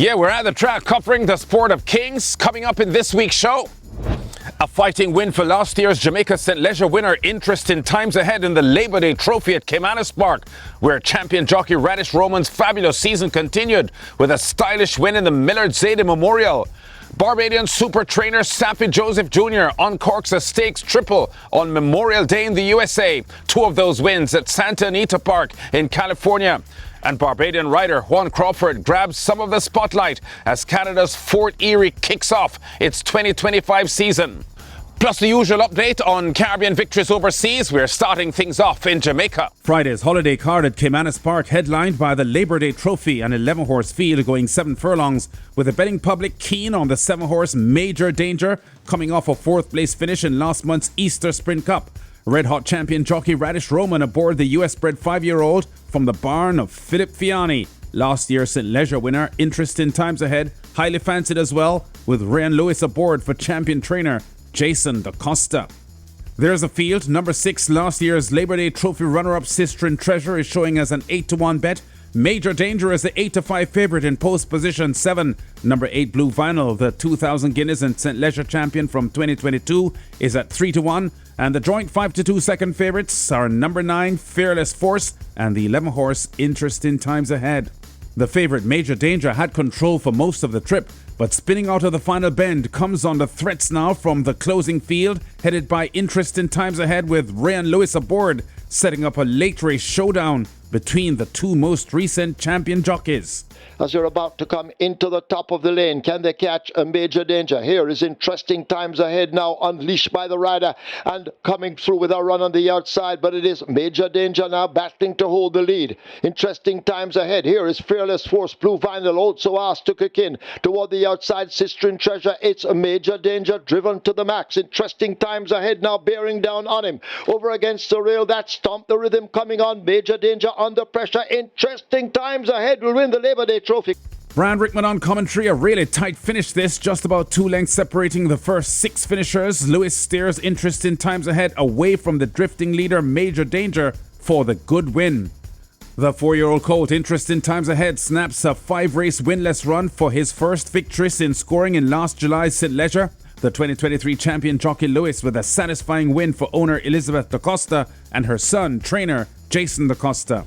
Yeah, we're at the track covering the sport of kings. Coming up in this week's show, a fighting win for last year's Jamaica St Leger winner. Intrestntimesahead in the Labor Day Trophy at Caymanas Park, where champion jockey Raddesh Roman's fabulous season continued with a stylish win in the Millard Ziadie Memorial. Barbadian super trainer Saffie Joseph Jnr. uncorks a stakes triple on Memorial Day in the USA. Two of those wins at Santa Park in California. And Barbadian rider Juan Crawford grabs some of the spotlight as Canada's Fort Erie kicks off its 2025 season. Plus the usual update on Caribbean victories overseas. We're starting things off in Jamaica. Friday's holiday card at Caymanas Park headlined by the Labor Day Trophy, an 11-horse field going 7 furlongs, with the betting public keen on the 7-horse Major Danger, coming off a 4th place finish in last month's Easter Sprint Cup. Red-hot champion jockey Raddesh Roman aboard the US-bred 5-year-old from the barn of Philip Fiani. Last year's St Leger winner Intrestntimesahead, highly fancied as well, with Ryan Lewis aboard for champion trainer Jason DaCosta. There's a field. Number 6, last year's Labor Day Trophy runner-up Sistren Treasure is showing as an 8-1 bet. Major Danger is the 8-5 favourite in post position 7. Number 8 Blue Vinyl, the 2,000 Guineas and St Leger champion from 2022, is at 3-1. And the joint 5-2 second favourites are number 9 Fearless Force and the 11-horse Intrestntimesahead. The favourite Major Danger had control for most of the trip, but spinning out of the final bend comes under threats now from the closing field, headed by Intrestntimesahead with Ryan Lewis aboard, setting up a late race showdown between the two most recent champion jockeys. As you're about to come into the top of the lane, can they catch a Major Danger? Here is Intrestntimesahead now unleashed by the rider and coming through with a run on the outside, but it is Major Danger now battling to hold the lead. Intrestntimesahead. Here is Fearless Force. Blue Vinyl also asked to kick in toward the outside. Sistren Treasure. It's a Major Danger driven to the max. Intrestntimesahead now bearing down on him. Over against the rail. That stomp the rhythm coming on. Major Danger under pressure. Intrestntimesahead will win the Labor Day Trophy. Brian Rickman on commentary. A really tight finish this, just about 2 lengths separating the first 6 finishers. Lewis steers Intrestntimesahead away from the drifting leader Major Danger for the good win. The 4-year-old colt Intrestntimesahead snaps a 5-race winless run for his first victory since scoring in last July's St Leger. The 2023 champion jockey Lewis with a satisfying win for owner Elizabeth DaCosta and her son, trainer Jason DaCosta.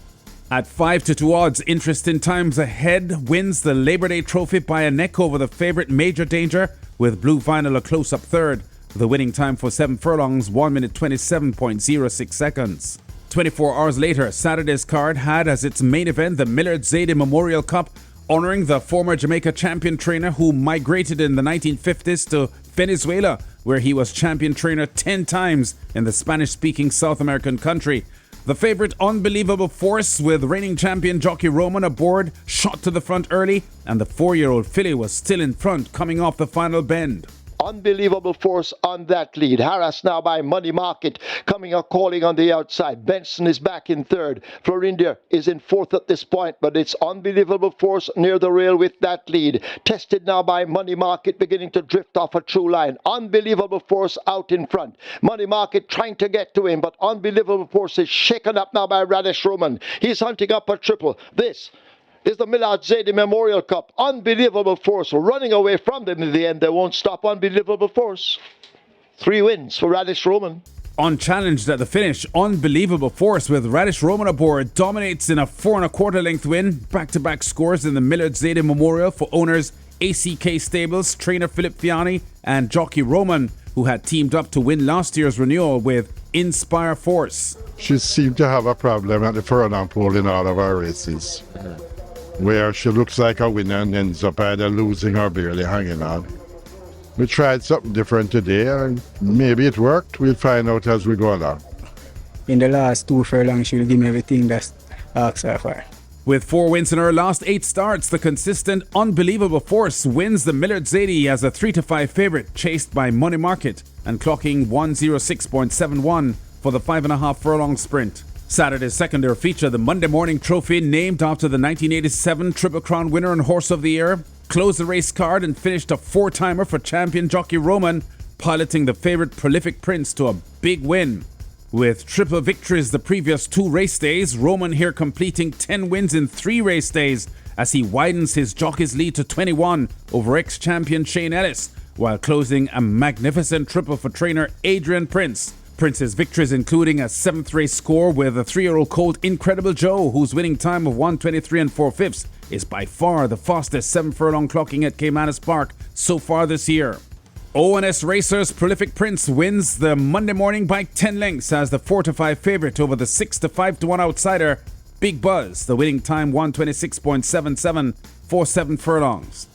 At 5-2 odds, Intrestntimesahead wins the Labor Day Trophy by a neck over the favourite Major Danger, with Blue Vinyl a close-up third. The winning time for 7 furlongs, 1 minute 27.06 seconds. 24 hours later, Saturday's card had as its main event the Millard Ziadie Memorial Cup, honouring the former Jamaica champion trainer who migrated in the 1950s to Venezuela, where he was champion trainer 10 times in the Spanish-speaking South American country. The favourite Unbelievable Force with reigning champion Jockey Roman aboard shot to the front early, and the 4-year-old filly was still in front coming off the final bend. Unbelievable Force on that lead, harassed now by Money Market coming up calling on the outside. Benson is back in 3rd. Florinda is in 4th at this point, but it's Unbelievable Force near the rail with that lead. Tested now by Money Market, beginning to drift off a true line. Unbelievable Force out in front. Money Market trying to get to him, but Unbelievable Force is shaken up now by Raddesh Roman. He's hunting up a triple. This is the Millard Ziadie Memorial Cup. Unbelievable Force running away from them in the end. They won't stop Unbelievable Force. 3 wins for Raddesh Roman. Unchallenged at the finish, Unbelievable Force with Raddesh Roman aboard dominates in a 4 1/4 length win. Back-to-back scores in the Millard Ziadie Memorial for owners ACK Stables, trainer Philip Fiani and Jockey Roman, who had teamed up to win last year's renewal with Inspire Force. She seemed to have a problem at the furlong pole in all of our races, where she looks like a winner and ends up either losing or barely hanging on. We tried something different today and maybe it worked. We'll find out as we go along. In the last 2 furlongs, she'll give me everything that's asked her for. With 4 wins in her last 8 starts, the consistent Unbelievable Force wins the Millard Ziadie as a 3-5 favourite, chased by Money Market and clocking 106.71 for the 5.5 furlong sprint. Saturday's secondary feature, the Monday Morning Trophy, named after the 1987 Triple Crown winner and Horse of the Year, closed the race card and finished a 4-timer for champion Jockey Roman, piloting the favourite Prolific Prince to a big win. With triple victories the previous 2 race days, Roman here completing 10 wins in 3 race days as he widens his jockey's lead to 21 over ex-champion Shane Ellis, while closing a magnificent triple for trainer Adrian Prince. Prince's victories including a 7th race score with a 3-year-old colt Incredible Joe, whose winning time of 1:23 4/5 is by far the fastest 7 furlong clocking at Caymanas Park so far this year. ONS Racers' prolific Prince wins the Monday morning by 10 lengths as the 4-5 favourite over the 6-5-1 outsider Big Buzz. The winning time 1:26.77 for 7 furlongs.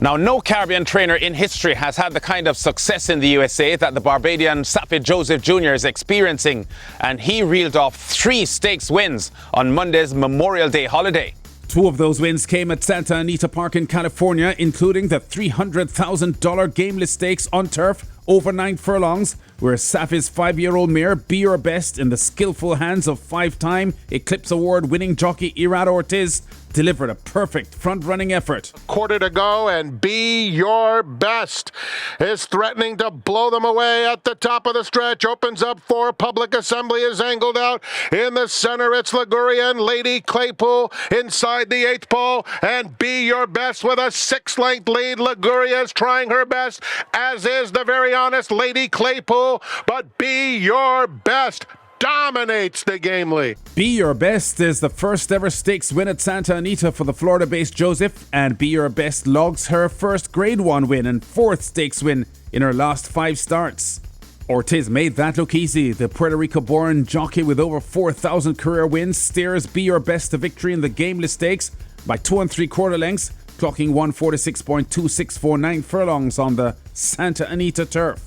Now, no Caribbean trainer in history has had the kind of success in the USA that the Barbadian Saffie Joseph Jnr. is experiencing, and he reeled off 3 stakes wins on Monday's Memorial Day holiday. 2 of those wins came at Santa Anita Park in California, including the $300,000 Gameless Stakes on turf over 9 furlongs, where Saffie's 5-year-old mare Be Your Best, in the skillful hands of 5-time Eclipse Award-winning jockey Irad Ortiz, delivered a perfect front-running effort. Quarter to go, and Be Your Best is threatening to blow them away at the top of the stretch. Opens up for Public Assembly, is angled out. In the center, it's Ligurian Lady Claypool inside the 8th pole, and Be Your Best with a 6-length lead. Liguria is trying her best, as is the very honest Lady Claypool, but Be Your Best dominates the Gamely. Be Your Best is the first ever stakes win at Santa Anita for the Florida-based Joseph, and Be Your Best logs her first Grade 1 win and 4th stakes win in her last 5 starts. Ortiz made that look easy. The Puerto Rico-born jockey with over 4,000 career wins steers Be Your Best to victory in the Gameless Stakes by 2 3/4 lengths, clocking 1:46.2649 furlongs on the Santa Anita turf.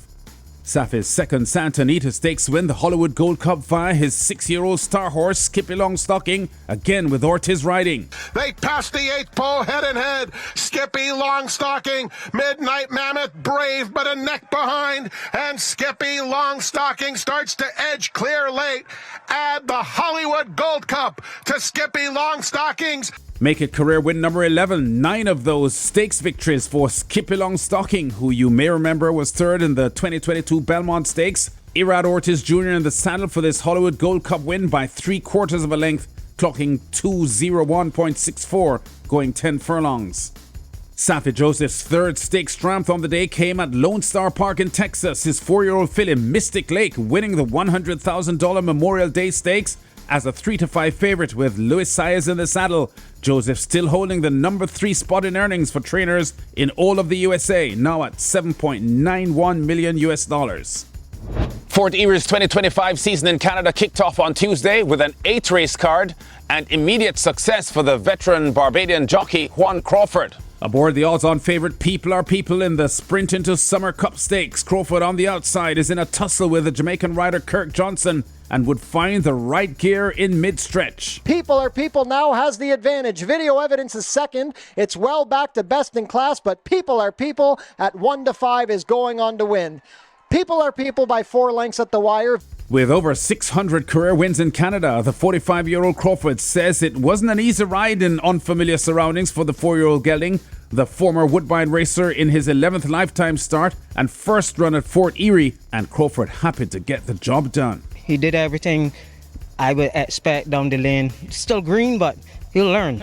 Saffie's second Santa Anita Stakes win, the Hollywood Gold Cup, via his 6-year-old star horse Skippy Longstocking, again with Ortiz riding. They pass the 8th pole head and head. Skippy Longstocking, Midnight Mammoth brave but a neck behind, and Skippy Longstocking starts to edge clear late. Add the Hollywood Gold Cup to Skippy Longstocking's. Make it career win number 11. 9 of those stakes victories for Skippy Longstocking, who you may remember was 3rd in the 2022 Belmont Stakes. Irad Ortiz Jr. in the saddle for this Hollywood Gold Cup win by 3/4 of a length, clocking 2:01.64, going 10 furlongs. Saffie Joseph's 3rd stakes triumph on the day came at Lone Star Park in Texas. His 4-year-old filly Mystic Lake winning the $100,000 Memorial Day Stakes as a 3-5 favourite with Luis Saez in the saddle. Joseph still holding the number 3 spot in earnings for trainers in all of the USA, now at $7.91 million US. Fort Erie's 2025 season in Canada kicked off on Tuesday with an 8 race card and immediate success for the veteran Barbadian jockey Juan Crawford. Aboard the odds-on favourite People Are People in the Sprint into Summer Cup Stakes, Crawford on the outside is in a tussle with the Jamaican rider Kirk Johnson and would find the right gear in mid-stretch. People Are People now has the advantage. Video evidence is second. It's well back to best in class, but People Are People at 1-5 is going on to win. People Are People by 4 lengths at the wire. With over 600 career wins in Canada, the 45-year-old Crawford says it wasn't an easy ride in unfamiliar surroundings for the 4-year-old gelding. The former Woodbine racer in his 11th lifetime start and first run at Fort Erie, and Crawford happy to get the job done. He did everything I would expect down the lane. Still green, but he'll learn.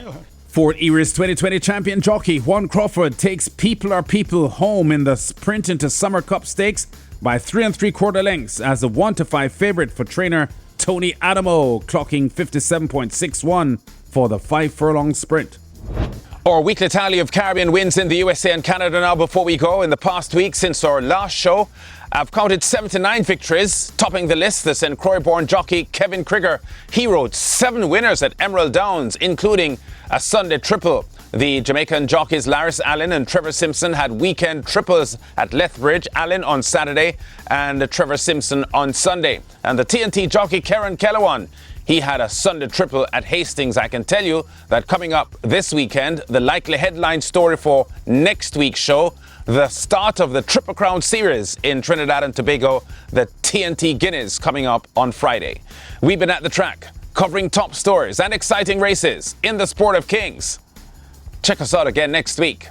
Fort Erie's 2020 champion jockey Juan Crawford takes People Are People home in the Sprint into Summer Cup Stakes by 3 3/4 lengths as a 1-5 favourite for trainer Tony Adamo, clocking 57.61 for the 5 furlong sprint. Our weekly tally of Caribbean wins in the USA and Canada now before we go. In the past week since our last show, I've counted 79 victories. Topping the list, the St. Croix-born jockey Kevin Krieger. He rode 7 winners at Emerald Downs, including a Sunday triple. The Jamaican jockeys Laris Allen and Trevor Simpson had weekend triples at Lethbridge. Allen on Saturday and Trevor Simpson on Sunday. And the TNT jockey Karen Kellewan, he had a Sunday triple at Hastings. I can tell you that coming up this weekend, the likely headline story for next week's show, the start of the Triple Crown Series in Trinidad and Tobago, the TNT Guineas, coming up on Friday. We've been at the track, covering top stories and exciting races in the sport of kings. Check us out again next week.